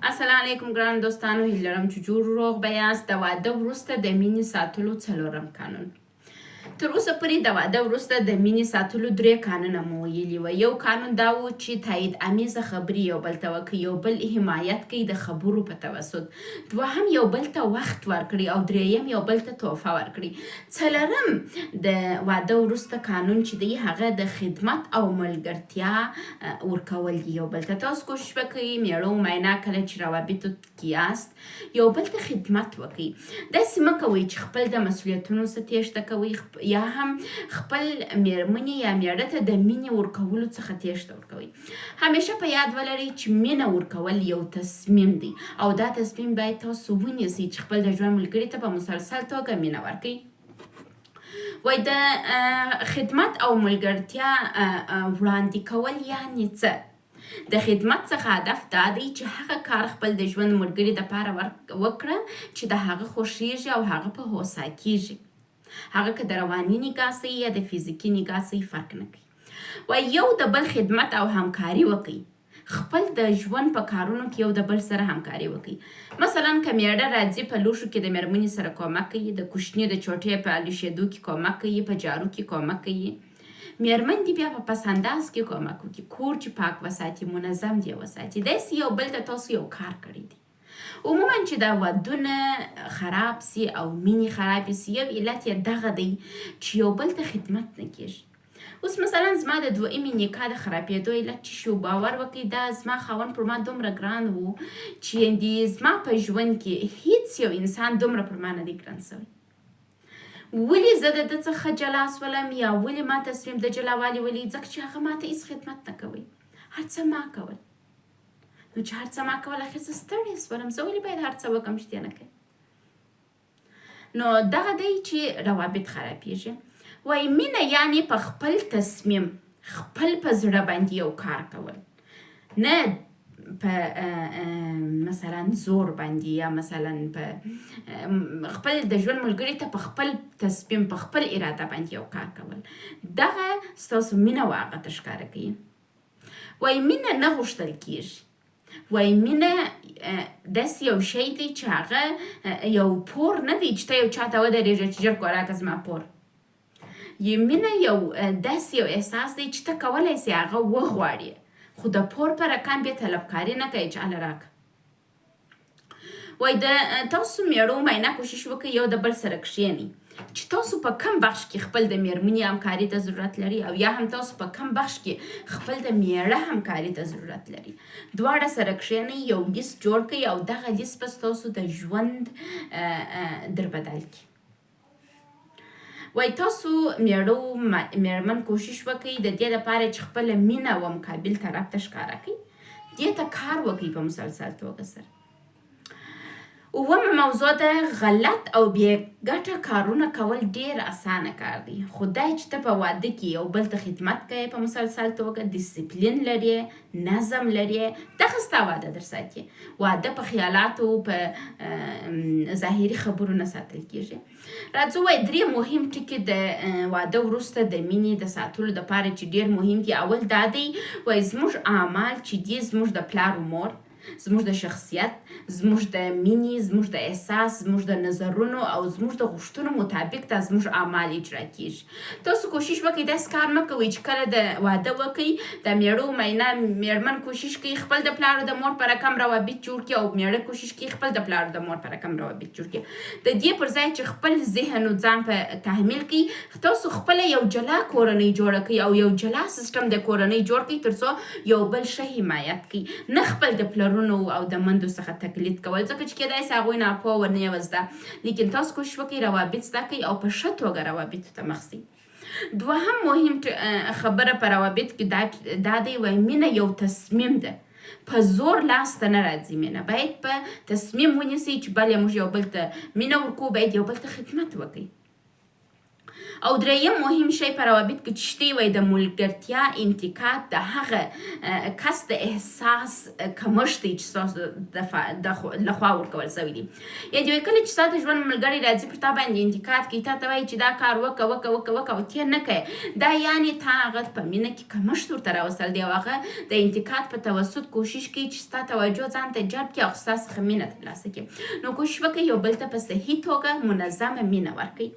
السلام علیکم ګران دوستانو، هیله لرم چې جوړ روغ به یاست. د واده وروسته د مینې ساتلو څلورم قانون. تر اوسه پورې د واده وروسته د مینې ساتلو 3 قانونه مو ویلي وه. یو قانون دا و چې تایید امیزه خبرې یو بل ته وکړي، یو بل حمایت کوي د خبرو په توسط، دوهم یو بل ته وخت ورکړي او دریم یو بل ته تحفه ورکړي. څلورم د واده وروسته قانون چې دی هغه د خدمت او ملګرتیا ورکول دي یو بل ته. تاسو کوشش وکړئ میړه و میینه کله چې روابطو کې یاست یو بل ته خدمت وکړئ. داسې مه کوئ چې خپل د مسؤلیتونو څخه تېښته کوئ یا هم خپل میرمنې یا میړه ته د مینې ورکولو څخه تېښته ورکوئ. همیشه په یاد ولرئ چې مینه ورکول یو تصمیم دی او دا تصمیم باید تاسو ونیسئ چې خپل د ژوند ملګري ته په مسلسل توګه مینه ورکړئ. وای د خدمت او ملګرتیا وړاندې کول یعنې څه؟ د خدمت څخه هدف دا دی چې هغه کار خپل د ژوند ملګري دپاره وکړه چې د هغه خوښیږي او هغه په هوسا کیږي. هغه که د رواني نگاه سي یا د فزیکي نگاه سي فرق نه کوي. وای یو د بل خدمت او همکاري وکړي. خپل د ژوند په کارونو کې یو د بل سره همکاري وکړي. مثلا که میړه راځي په لوښو کې د میرمنې سره کومک کوي، د کوشنۍ د چوټۍ په الوشېدو کې کومک کوي، په جارو کې کومک کوي. میرمن دې بیا په پسنداز کې کومک وکړي، کور چې پاک وساتي، منظم دی وساتي. داسې یو بل ته تاسو یو کار کړی دی. عموما چې دا ودونه خراب سي او مینې خرابې سي یو علت یې دغه دی چې یو بل ته خدمت نه کېږي. اوس مثلا زما د دویمې نکاح د خرابېدو علت چې شو، باور وکړئ دا زما خاوند پر ما دومره ګران و چې زما په ژوند کې هیڅ یو انسان دومره پر ما نه دی ګران سوی. ولې زه د ده څخه جلا سولم یا ولې ما تصمیم د جلاوالي ولې؟ ځکه چې هغه ما ته هېڅ خدمت نه کوئ، هر څه ما کول. نو چې هر څه ما کول اخر زه ستړې سولم، زه ولې باید هر څه وکړم چې دی نه کوي؟ نو دغه دی چې روابط خرابېږي. وایي مینه یعنې په خپل تصمیم خپل په زړه باندې یو کار کول، نه په مثلا زور باندې یا مثلا په خپل د ژوند ملګري ته په خپل تصمیم په خپل اراده باندې یو کار کول. دغه ستاسو مینه و هغه ته ښکاره کوي. وایي مینه نه غوښتل کېږي. وای مینه داسې یو شی دی چې هغه یو پور نه دی چې ته یو چاته ودرېږه چې ژر کوه راکړه زما پور. مینه یو داسې یو احساس دی چې ته کولی سې هغه وغواړې، خو د پور په رقم بیا طلبکاري نه کوې چې هله راکړه. وای د تاسو میړه و میینه کوشش وکړئ یو د بل سره کښېنئ چې تاسو په کم بخش کې خپل د میرمنې همکاري ته ضرورت لري او یا هم تاسو په کم بخش کې خپل د میړه همکاري ته ضرورت لري. دواړه سره کښېنئ، یو لیست جوړ کړئ او دغه لیست به ستاسو د ژوند در بدل کړي. وای تاسو میړه و میرمن کوشش وکړئ د دې دپاره چې خپله مینه و مقابل طرف ته ښکاره کړئ، دې ته کار وکړئ په مسلسل توګه سره. اوومه موضوع ده غلط او بې ګټه کارونه کول ډېر اسانه کار دی، خو دا چې ته په واده کې یو بل ته خدمت کوې په مسلسل توګه، ډیسپلین لرې، نظم لرې، دغه ستا واده در ساتي. واده په خیالاتو په ظاهري خبرو نه ساتل کېږي. راځو وایي 3 مهم ټکي د واده وروسته د مینې د ساتلو دپاره چې ډېر مهم دي. اول دا دی وایي زموږ اعمال چې دي زموږ د پلار و مور، زموږ د شخصیت، زموږ د مینې، زموږ د احساس، زموږ د نظرونو او زموږ د غوښتنو مطابق دا زموږ اعمال اجرا کېږي. تاسو کوشش وکړئ داسې کار مه کوئ چې کله د واده وکړئ د میړه و میینه میرمن کوشش کوي خپل د پلار د مور په رقم روابط جوړ کړي او میړه کوشش کوي خپل د پلار د مور په رقم روابط جوړ کړي. د دې پر ځای چې خپل ذهن او ځان په تحمیل کړي، تاسو خپله یو جلا کورنۍ جوړه کړئ او یو جلا سیستم د کورنۍ جوړ کړئ تر څو یو بل ښه حمایت کړي، نه خپل د پلرونو او د مندو څخه تقلید کول، ځکه چې کېدای سي هغوی ناپوه ورنه یې وزده. لیکن تاسو کوشش وکړئ روابط زده کړئ او په ښه توګه روابطو ته مخ سئ. دوهم مهم خبره په روابط کې دا دی وایي مینه یو تصمیم ده، په زور لاس ته نه راځي. مینه باید په تصمیم ونیسئ چې بله موږ یو بل ته مینه ورکوو، باید یو بل ته خدمت وکړئ. او دریم مهم شی په روابط کې چې شته وای د ملګرتیا انتقاد د هغه کس د احساس کمښت دی چې ستاسو لخوا ورکول سوی دی. یعنې کله چې ستا د ژوند ملګری راځي پر تا باندې انتقاد کوي، تا ته وایي چې دا کار وکړه او ته نه کوې، دا یعنې تا هغه په مینه کې کمښت ورته راوستل دی او هغه د انتقاد په توسط کوشش کوي چې ستا توجه ځان ته جلب کړي او ستا څخه مینه ترلاسه کړي. نو کوشش وکړئ یو بل ته په صحیح توګه منظمه مینه ورکړئ.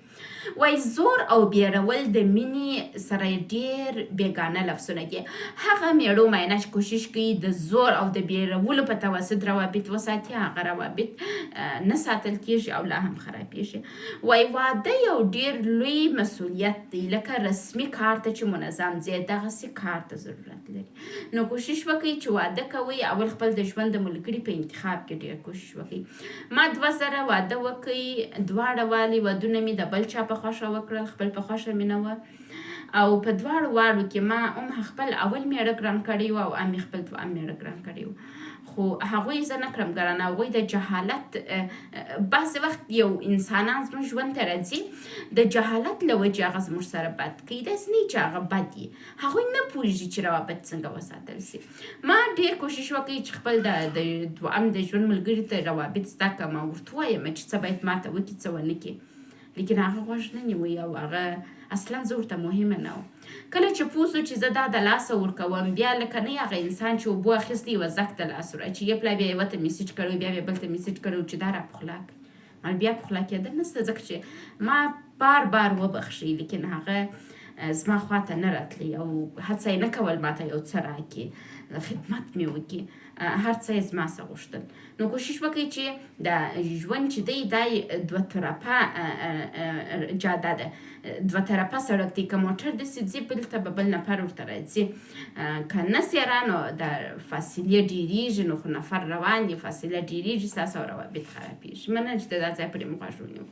وای زور او بیرول د مینې سره ډېر بېګانه لفظونه دي. هغه میړو مینه چې کوشش کوي د زور او د بیرولو په توسط روابط وساتي، هغه روابط نه ساتل کېږي او لا هم خرابېږي. وای واده یو ډېر لوی مسؤلیت دی، لکه رسمي کار ته چې منظم ځې دغسې کار ته ضرورت لري. نو کوشش وکړئ چې واده کوئ اول خپل د ژوند د ملګري په انتخاب کې ډېر کوشش وکړئ. ما 2 زره واده وکړئ، دواړه والي ودونه مې د بل چا په خوښه وکړل، خپل په خوښه مې نه وه او په دواړو واړو کې ما خپل اول میړه ګران کړی و او مې خپل دویم میړه ګران کړی و، خو هغوی زه نه کړم ګران. هغوی د جهالت بعضې وخت یو انسانان زموږ ژوند ته راځي د جهالت له وجې هغه زموږ سره بد کوي، داسې نه چې هغه بد وي، هغوی نه پوهېږي چې روابط څنګه وساتل سي. ما ډېر کوشش وکړئ چې خپل د دویم د ژوند ملګري ته روابط زده کړم او ورته ووایم چې څه باید ماته وکړي څه ونه کړي، لیکن هغه غوږ نه نیوی او هغه اصلا زه ورته مهمه نه وم. کله چې پوه سو چې زه دا د لاسه ورکوم، بیا لکه نه هغه انسان چې اوبو اخیستی یوه زک د لاس ورأچي، یې پلا بیا یوه ته میسیج کړی بیا بل ته میسیج کړی چې دا راپخلا کړي، مال بیا پخلا کېدل نشته، ځکه چې ما بار وبخښي لیکن هغه زما خواته نه راتلی او هڅه یې نه کول ماته یو څه راکړي، خدمت مې وکړي، هر څه یې زما څه غوښتل. نو کوشش وکړئ چې د ژوند چې دی دا 2 طرفه جاده ده، 2 طرفه سړک دی، که موټر داسې ځي بل ته به بل نفر ورته راځي، که نه څېره نو د فاصلې ډېرېږي، نو خو نفر روان دي، فاصله ډېرېږي، ستاسو روابط خرابېږي. مننه چې د دا ځای پورې مو غوږ ونیو.